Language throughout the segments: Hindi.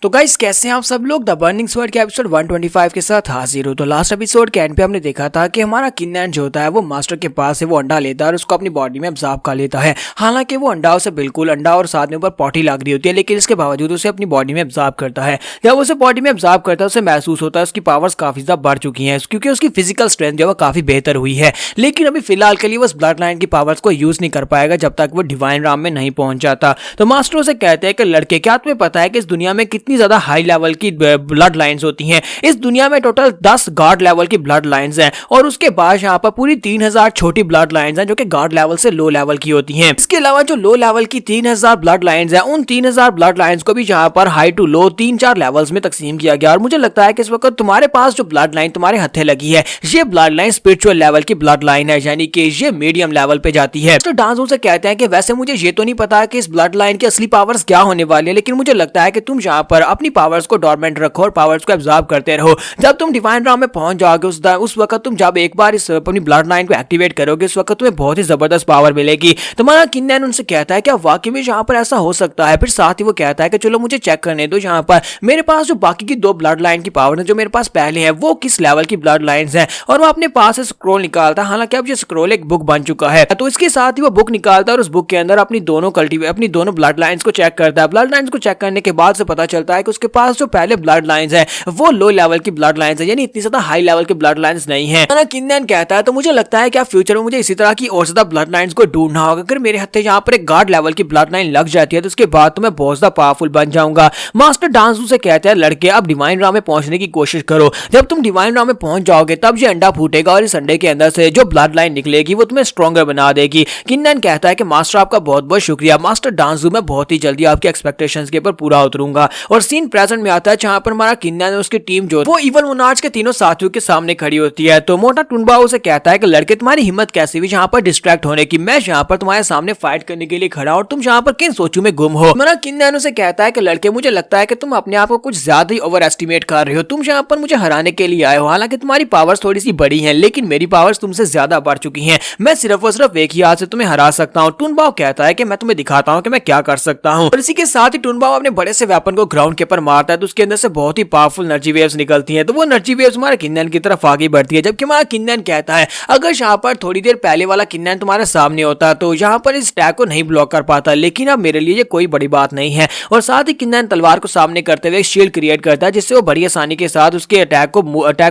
तो गाइस कैसे हैं आप सब लोग। द बर्निंग स्वर्ड के एपिसोड 125 के साथ हाजिर हो। तो लास्ट एपिसोड के एंड पे हमने देखा था कि हमारा किन्नैन जो होता है वो मास्टर के पास से वो अंडा लेता है और उसको अपनी बॉडी में अब्जॉर्ब कर लेता है। हालांकि वो अंडा उसे बिल्कुल अंडा और साथ में ऊपर पॉटी लग रही होती है, लेकिन इसके बावजूद उसे अपनी बॉडी में अब्जॉर्ब करता है। जब उसे बॉडी में अब्जॉर्ब करता है उसे महसूस होता है उसकी पावर्स काफी ज्यादा बढ़ चुकी हैं, क्योंकि उसकी फिजिकल स्ट्रेंथ जो है काफी बेहतर हुई है। लेकिन अभी फिलहाल के लिए वो ब्लड लाइन की पावर्स को यूज नहीं कर पाएगा जब तक वो डिवाइन राम में नहीं पहुंच जाता। तो मास्टर उसे कहते हैं कि लड़के, क्या तुम्हें पता है कि इस दुनिया में कितनी ज्यादा हाई लेवल की ब्लड लाइंस होती हैं। इस दुनिया में टोटल 10 गॉड लेवल की ब्लड लाइंस हैं और उसके बाद यहाँ पर पूरी 3000 छोटी ब्लड लाइंस हैं जो कि गॉड लेवल से लो लेवल की होती हैं। इसके अलावा जो लो लेवल की 3000 ब्लड लाइंस हैं, उन 3000 ब्लड लाइंस को भी यहाँ पर हाई टू लो 3-4 लेवल्स में तकसीम किया गया। और मुझे लगता है कि इस वक्त तुम्हारे पास जो ब्लड लाइन तुम्हारे हथे लगी है, ये ब्लड लाइन स्पिरिचुअल लेवल की ब्लड लाइन है, यानी कि ये मीडियम लेवल पे जाती है। तो डांसो से कहते हैं कि वैसे मुझे ये तो नहीं पता कि इस ब्लड लाइन की असली पावर्स क्या होने वाली है, लेकिन मुझे लगता है कि तुम यहाँ पर अपनी पावर्स को डोरमेंट रखो और पावर्स को एब्जॉर्ब करते रहो। जब तुम डिवाइन राम में पहुंच जाओगे उस वक्त तुम जब एक बार इस अपनी ब्लड लाइन को एक्टिवेट करोगे, उस वक्त तुम्हें बहुत ही जबरदस्त पावर मिलेगी। तुम्हारा किन्नैन उनसे कहता है क्या वाकई में यहाँ पर ऐसा हो सकता है। फिर साथ ही वो कहता है कि चलो मुझे चेक करने दो यहाँ पर मेरे पास जो बाकी की 2 ब्लड लाइन की पावर है जो मेरे पास पहले है वो किस लेवल की ब्लड लाइंस हैं। और वो अपने पास से स्क्रॉल निकालता है। हालांकि अब ये स्क्रॉल एक बुक बन चुका है, तो इसके साथ ही वो बुक निकालता है और उस बुक के अंदर अपनी दोनों ब्लड लाइंस को चेक करता है। ब्लड लाइंस को चेक करने के बाद से पता चलता है कि उसके पास जो पहले ब्लड लाइंस है वो लो लेवल की ब्लड लाइंस है, यानी इतनी ज्यादा हाई लेवल की ब्लड लाइंस नहीं है। किन्नैन कहता है तो मुझे लगता है कि फ्यूचर में मुझे इसी तरह की और ज्यादा ब्लड लाइंस को ढूंढना होगा। अगर मेरे हत्थे यहाँ पर एक गॉड लेवल की ब्लड लाइन लग जाती है तो उसके बाद तो मैं बहुत ज्यादा पावरफुल बन जाऊंगा। मास्टर डांसू से कहते हैं लड़के अब डिवाइन राम में पहुंचने की कोशिश करो। जब तुम डिवाइन राम में पहुंच जाओगे तब ये अंडा फूटेगा और इस अंडे के अंदर से जो ब्लड लाइन निकलेगी वो तुम्हें स्ट्रॉन्गर बना देगी। किन्नैन कहता है कि मास्टर आपका बहुत बहुत शुक्रिया। मास्टर डांसू मैं बहुत ही जल्दी आपके एक्सपेक्टेशंस के ऊपर पूरा उतरूंगा। और सीन प्रेजेंट में आता है जहां पर हमारा किन्नैन और उसकी टीम जो वो इवल मोनार्च के तीनों साथियों के सामने खड़ी होती है। तो मोटा टुनबाओ से कहता है कि लड़के तुम्हारी हिम्मत कैसे हुई यहाँ पर डिस्ट्रैक्ट होने की। मैं यहाँ पर तुम्हारे सामने फाइट करने के लिए खड़ा और तुम यहाँ पर किन सोचों में गुम हो। मेरा किन्नैन से कहता है कि लड़के मुझे लगता है कि तुम अपने आप को कुछ ज्यादा ही ओवर एस्टिमेट कर रहे हो। तुम यहाँ पर मुझे हराने के लिए आए हो। हालांकि तुम्हारी पावर्स थोड़ी सी बड़ी हैं, लेकिन मेरी पावर्स तुमसे ज्यादा बढ़ चुकी हैं। मैं सिर्फ और सिर्फ एक ही हाथ से तुम्हें हरा सकता हूँ। टुनबाओ कहता है कि मैं तुम्हें दिखाता हूँ कि मैं क्या कर सकता हूँ। और इसी के साथ ही टुनबाओ अपने बड़े से वेपन को ग्राउंड के ऊपर मारता है तो उसके अंदर से बहुत ही पावरफुल एनर्जी वेव्स निकलती हैं। तो वो एनर्जी वेव्स हमारे किन्नैन की तरफ आगे बढ़ती है। जबकि हमारा किन्नैन कहता है अगर यहाँ पर थोड़ी देर पहले वाला किन्नैन तुम्हारे सामने होता तो यहाँ पर इस अटैक को नहीं ब्लॉक कर पाता, लेकिन अब मेरे लिए ये कोई बड़ी बात नहीं है। और साथ ही किन्नैन तलवार को सामने करते हुए शील्ड क्रिएट करता है जिससे वो बड़ी आसानी के साथ उसके अटैक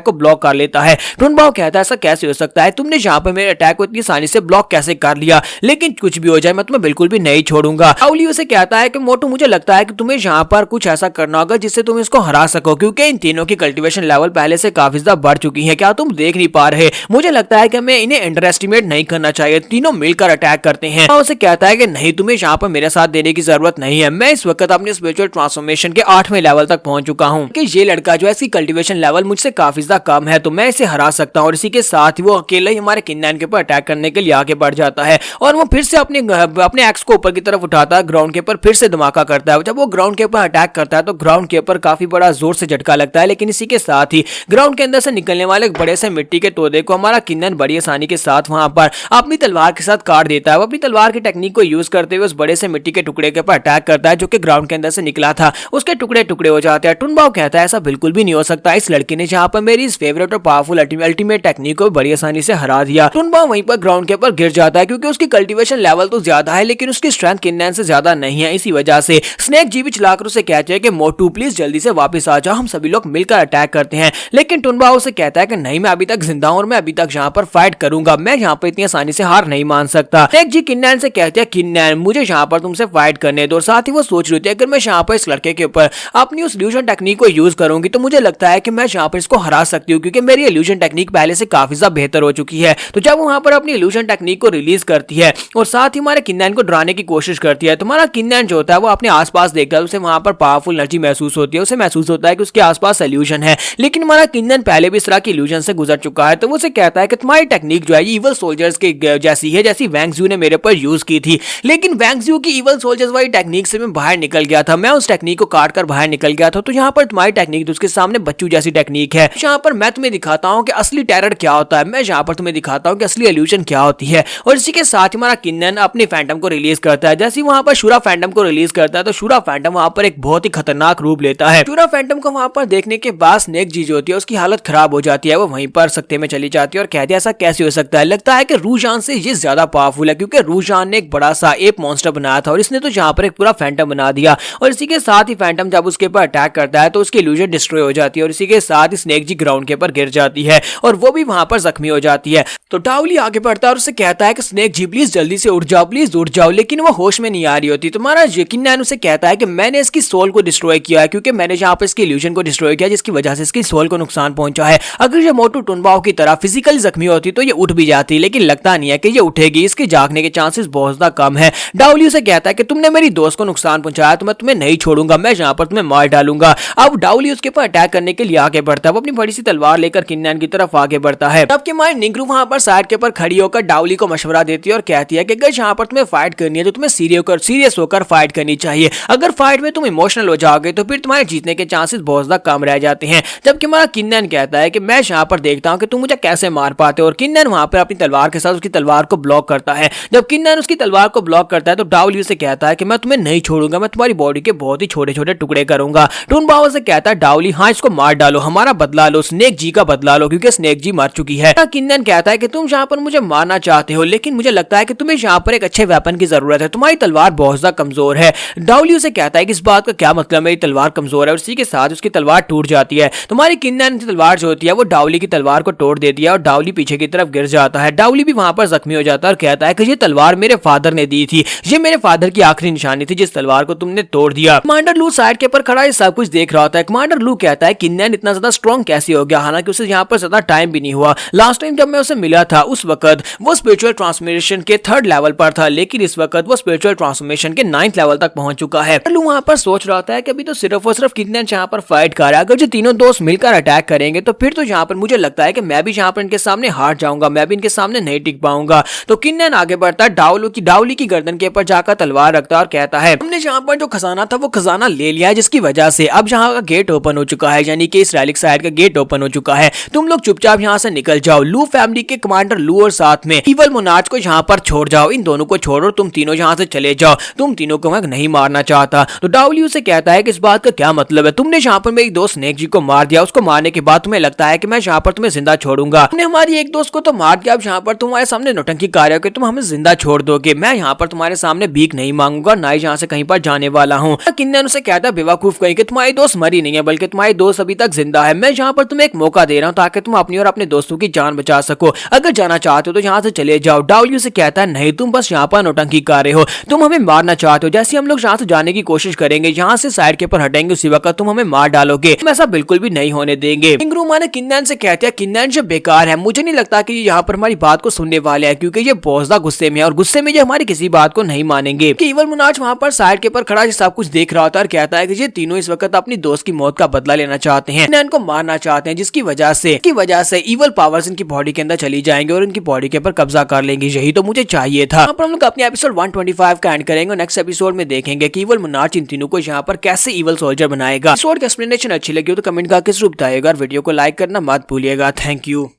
को ब्लॉक कर लेता है। टुनबाओ कहता है ऐसा कैसे हो सकता है, तुमने यहाँ पर मेरे अटैक को इतनी आसानी से ब्लॉक कैसे कर लिया। लेकिन कुछ भी हो जाए मैं तुम्हें बिल्कुल भी नहीं छोड़ूंगा। आउली उसे कहता है कि मोटू मुझे लगता है कि तुम्हें यहाँ पर कुछ ऐसा करना होगा जिससे तुम इसको हरा सको, क्योंकि इन तीनों की कल्टीवेशन लेवल पहले से काफी ज्यादा बढ़ चुकी है। क्या तुम देख नहीं पा रहे। मुझे लगता है कि हमें इन्हें अंडर एस्टिमेट नहीं करना चाहिए। तीनों मिलकर अटैक करते हैं। उसे कहता है कि नहीं, तुम्हें यहाँ पर मेरे साथ देने की जरूरत नहीं है। मैं इस वक्त अपने स्पिरिचुअल ट्रांसफॉर्मेशन के 8वें लेवल तक पहुंच चुका हूँ कि ये लड़का जो है इसकी कल्टीवेशन लेवल मुझसे काफी ज्यादा कम है, तो मैं इसे हरा सकता हूँ। और इसी के साथ ही वो अकेले ही हमारे किन्नैन के ऊपर अटैक करने के लिए आगे बढ़ जाता है और वो फिर से अपने एक्स को ऊपर की तरफ उठाता है, ग्राउंड के ऊपर फिर से धमाका करता है। जब वो ग्राउंड के ऊपर अटैक करता है तो ग्राउंड के ऊपर काफी बड़ा जोर से झटका लगता है, लेकिन इसी के साथ ही ग्राउंड के अंदर से निकलने वाले एक बड़े से मिट्टी के तोदे को हमारा किन्नैन बड़ी आसानी के साथ वहां पर अपनी तलवार के साथ काट देता है। वो अपनी तलवार की टेक्निक को यूज करते हुए उस बड़े से मिट्टी के टुकड़े के ऊपर अटैक करता है जो कि ग्राउंड के अंदर से निकला था। उसके टुकड़े टुकड़े हो जाते हैं। टुनबाओ कहता है ऐसा बिल्कुल भी नहीं हो सकता। इस लड़के ने जहां पर मेरी इस फेवरेट और पावरफुल अल्टीमेट टेक्निक को बड़ी आसानी से हरा दिया। टुनबाओ वहीं पर ग्राउंड के ऊपर गिर जाता है क्योंकि उसकी कल्टीवेशन लेवल तो ज्यादा है, लेकिन उसकी स्ट्रेंथ किन्नैन से ज्यादा नहीं है। इसी वजह से स्नेक जी भी चलाकर उसे कहते हैं कि मोटू प्लीज जल्दी से वापस आ जाओ, हम सभी लोग मिलकर अटैक करते हैं। लेकिन टुनबाओ उसे कहता है कि नहीं, मैं अभी तक जिंदा हूं और मैं अभी तक यहाँ पर फाइट करूंगा। मैं यहाँ पर इतनी आसानी से हार नहीं मान सकता। स्नेक जी किन्नैन से कहते हैं किन्नैन मुझे यहाँ पर तुमसे फाइट करने दो। और साथ ही वो सोच रही थी अगर मैं यहाँ पर इस लड़के के ऊपर अपनी उस इल्यूजन टेक्निक को यूज करूंगी तो मुझे लगता है कि मैं यहाँ पर इसको हरा सकती हूँ, क्योंकि मेरी इल्यूजन टेक्निक पहले से काफी ज्यादा बेहतर हो चुकी है। तो जब वो वहां पर अपनी इल्यूजन टेक्निक को रिलीज करती है और साथ ही हमारे किन्नैन को डराने की कोशिश करती है, तुम्हारा किन्नैन जो होता है वो अपने आसपास देखता है, उसे वहां पर पावरफुल एनर्जी महसूस होती है। उसे महसूस होता है कि उसके आसपास इल्यूजन है, लेकिन हमारा किन्नैन पहले भी इस तरह की इल्यूजन से गुजर चुका है। तो वो उसे कहता है कि तुम्हारी टेक्निक जो है इवल सोल्जर्स के जैसी है जैसी वैंग ज़ू ने मेरे पर यूज की थी। लेकिन वैंग ज़ू की इवल सोल्जर्स वाली टेक्निक से मैं बाहर निकल गया था। मैं उस टेक्निक को काट कर बाहर निकल गया था। तो यहाँ पर तुम्हारी टेक्निक तो उसके सामने बच्चू जैसी टेक्निक है। यहाँ पर मैं तुम्हें दिखाता हूँ कि असली टेरर क्या होता है। मैं यहाँ पर तुम्हें दिखाता हूँ कि असली इल्यूजन क्या होती है। और इसी के साथ हमारा किन्नैन अपने फैंटम को रिलीज करता है। जैसे वहां पर शूरा फैंटम को रिलीज करता है तो शूरा फैंटम वहां पर एक बहुत ही खतरनाक रूप लेता है। पूरा फैंटम को वहाँ पर देखने के बाद स्नेक जी जो होती है उसकी हालत खराब हो जाती है, वो वहीं पर सकते में चली जाती है और कहती है ऐसा कैसे हो सकता है, लगता है कि रूजान से ये ज्यादा पावरफुल है क्योंकि रूजान ने एक बड़ा सा एप मॉन्स्टर बनाया था और इसने तो यहाँ पर एक पूरा फैंटम बना दिया। और इसी के साथ ही फैंटम जब उसके ऊपर अटैक करता है तो उसकी इल्यूजन डिस्ट्रॉय हो जाती है और इसी के साथ ही स्नेक जी ग्राउंड के ऊपर गिर जाती है और वो भी वहां पर जख्मी हो जाती है। तो डाउली आगे बढ़ता है और उससे कहता है कि स्नेक जी प्लीज जल्दी से उठ जाओ, प्लीज उठ जाओ, लेकिन वो होश में नहीं आ रही होती। तुम्हारा किन्नैन उसे कहता है कि मैंने इसकी सोल को डिस्ट्रॉय किया है क्योंकि मैंने यहाँ पर इसकी इल्यूजन को डिस्ट्रॉय किया जिसकी वजह से इसकी सोल को नुकसान पहुंचा है। अगर ये मोटू टुनबाओ की तरह फिजिकली जख्मी होती तो ये उठ भी जाती, लेकिन लगता नहीं है कि ये उठेगी, इसके जागने के चांसेस बहुत ज्यादा कम है। डाउली उसे कहता है कि तुमने मेरी दोस्त को नुकसान पहुंचाया तो मैं तुम्हें नहीं छोड़ूंगा, मैं यहाँ पर तुम्हें मार डालूंगा। अब डाउली उसके ऊपर अटैक करने के लिए आगे बढ़ता है, वो अपनी बड़ी सी तलवार लेकर किन्नैन की तरफ आगे बढ़ता है। तब की मार निंगरू वहां पर साइड के ऊपर खड़ी होकर डाउली को मशवरा देती है और कहती है कि अगर यहाँ पर तुम्हें फाइट करनी है तो तुम्हें सीरियस होकर फाइट करनी चाहिए। अगर फाइट में तुम इमोशनल हो जाओगे तो फिर तुम्हारे जीतने के चांसेस बहुत ज्यादा कम रह जाते हैं। जबकि हमारा किन्नैन कहता है कि मैं यहाँ पर देखता हूँ कि तुम मुझे कैसे मार पाते हो, और किन्नैन वहां पर अपनी तलवार के साथ उसकी तलवार को ब्लॉक करता है। जब किन्नैन उसकी तलवार को ब्लॉक करता है तो डाउली उसे कहता है कि मैं तुम्हें नहीं छोड़ूंगा, मैं तुम्हारी बॉडी के बहुत ही छोटे छोटे टुकड़े करूंगा। टूनबाओ से कहता है डाउली हाँ इसको मार डालो, हमारा बदला लो, स्नेक जी का बदला लो क्योंकि स्नेक जी मर चुकी है। किन्नैन कहता है कि तुम यहाँ पर मुझे मारना चाहते हो लेकिन मुझे लगता है कि तुम्हें यहाँ पर एक अच्छे वेपन की जरूरत है, तुम्हारी तलवार बहुत ज्यादा कमजोर है। डाउली उसे कहता है कि इस बात का क्या मतलब, मेरी तलवार कमजोर है, और इसी के साथ उसकी तलवार टूट जाती है। तुम्हारी किन्नैन की तलवार जो होती है वो डाउली की तलवार को तोड़ देती है और डाउली पीछे की तरफ गिर जाता है। डाउली भी वहां पर जख्मी हो जाता है और कहता है कि ये तलवार मेरे फादर ने दी थी, ये मेरे फादर की आखिरी निशानी थी जिस तलवार को तुमने तोड़ दिया। कमांडर लू साइड के ऊपर खड़ा ये सब कुछ देख रहा होता है। कमांडर लू कहता है किन्नैन इतना ज्यादा स्ट्रॉन्ग कैसे हो गया, हालांकि उसे यहाँ पर ज्यादा टाइम भी नहीं हुआ। लास्ट टाइम जब मैं उसे मिला था उस वक्त वो स्पिरिचुअल ट्रांसफॉर्मेशन के 3rd लेवल पर था, लेकिन इस वक्त वो स्पिरिचुअल ट्रांसफॉर्मेशन के 9th लेवल तक पहुंच चुका है। लू वहां पर सोच रहा था कि अभी तो सिर्फ और सिर्फ किन्नैन यहाँ पर फाइट कर रहा है, अगर जो तीनों दोस्त मिलकर अटैक करेंगे तो फिर तो यहाँ पर मुझे लगता है कि मैं भी यहाँ पर इनके सामने हार जाऊंगा, मैं भी इनके सामने नहीं टिक पाऊंगा। तो किन्नैन आगे बढ़ता है, डाउली की गर्दन के ऊपर जाकर तलवार रखता है और कहता है हमने यहाँ पर जो खजाना था वो खजाना ले लिया है, जिसकी वजह से अब यहाँ का गेट ओपन हो चुका है, यानी कि इस रैलिक साइड का गेट ओपन हो चुका है। तुम लोग चुपचाप यहाँ से निकल जाओ। लू फैमिली के कमांडर लू और साथ में इवल मोनार्च को यहाँ पर छोड़ जाओ, इन दोनों को छोड़ो, तुम तीनों यहाँ से चले जाओ, तुम तीनों को मैं नहीं मारना चाहता। तो डाउली उसे कहता है कि इस बात का क्या मतलब है, तुमने यहाँ पर मेरी दोस्त स्नेक जी को मार दिया, उसको मारने के बाद तुम्हें लगता है कि मैं यहाँ पर तुम्हें जिंदा छोड़ूंगा। तुमने हमारी एक दोस्त को तो मार दिया, अब यहाँ पर तुम्हारे सामने नौटंकी कार्य हो कि तुम हमें जिंदा छोड़ दोगे। मैं यहाँ पर तुम्हारे सामने भीख नहीं मांगूंगा, ना ही यहाँ से कहीं पर जाने वाला हूँ। किन्नैन उसे कहता है बेवकूफ कहीं कि तुम्हारी दोस्त मरी नहीं है बल्कि तुम्हारी दोस्त अभी तक जिंदा है। मैं यहाँ पर तुम्हें एक मौका दे रहा हूँ ताकि तुम अपनी और अपने दोस्तों की जान बचा सको, अगर जाना चाहते हो तो यहाँ से चले जाओ। डाउली उसे कहता है नहीं, तुम बस यहाँ पर नौटंकी कर रहे हो, तुम हमें मारना चाहते हो, जैसे हम लोग यहाँ से जाने की कोशिश करेंगे, यहाँ से साइड के ऊपर हटेंगे उसी वक्त तुम हमें मार डालोगे, हम ऐसा बिल्कुल भी नहीं होने देंगे। निंगरू माने किन्नैन से कहते हैं किन्नैन जो बेकार है, मुझे नहीं लगता कि ये यहाँ पर हमारी बात को सुनने वाले हैं क्योंकि ये बहुत ज्यादा गुस्से में है और गुस्से में ये हमारी किसी बात को नहीं मानेंगे। कि इवल मोनार्च वहाँ पर साइड के ऊपर खड़ा सब कुछ देख रहा होता है और कहता है कि ये तीनों इस वक्त अपनी दोस्त की मौत का बदला लेना चाहते हैं, किन्नैन को मारना चाहते हैं, जिसकी वजह से इवल पावर्स इनकी बॉडी के अंदर चली जाएंगे और इनकी बॉडी के ऊपर कब्जा कर लेंगे। यही तो मुझे चाहिए था। यहाँ पर हम लोग अपने एपिसोड 125 का एंड करेंगे। नेक्स्ट एपिसोड में देखेंगे कि इवल मोनार्च इन तीनों को यहाँ पर कैसे इवल सोल्जर बनाएगा। एपिसोड की एक्सप्लेनेशन अच्छी लगी हो तो कमेंट करके जरूर बताइएगा और वीडियो को लाइक करना मत भूलिएगा। Thank you.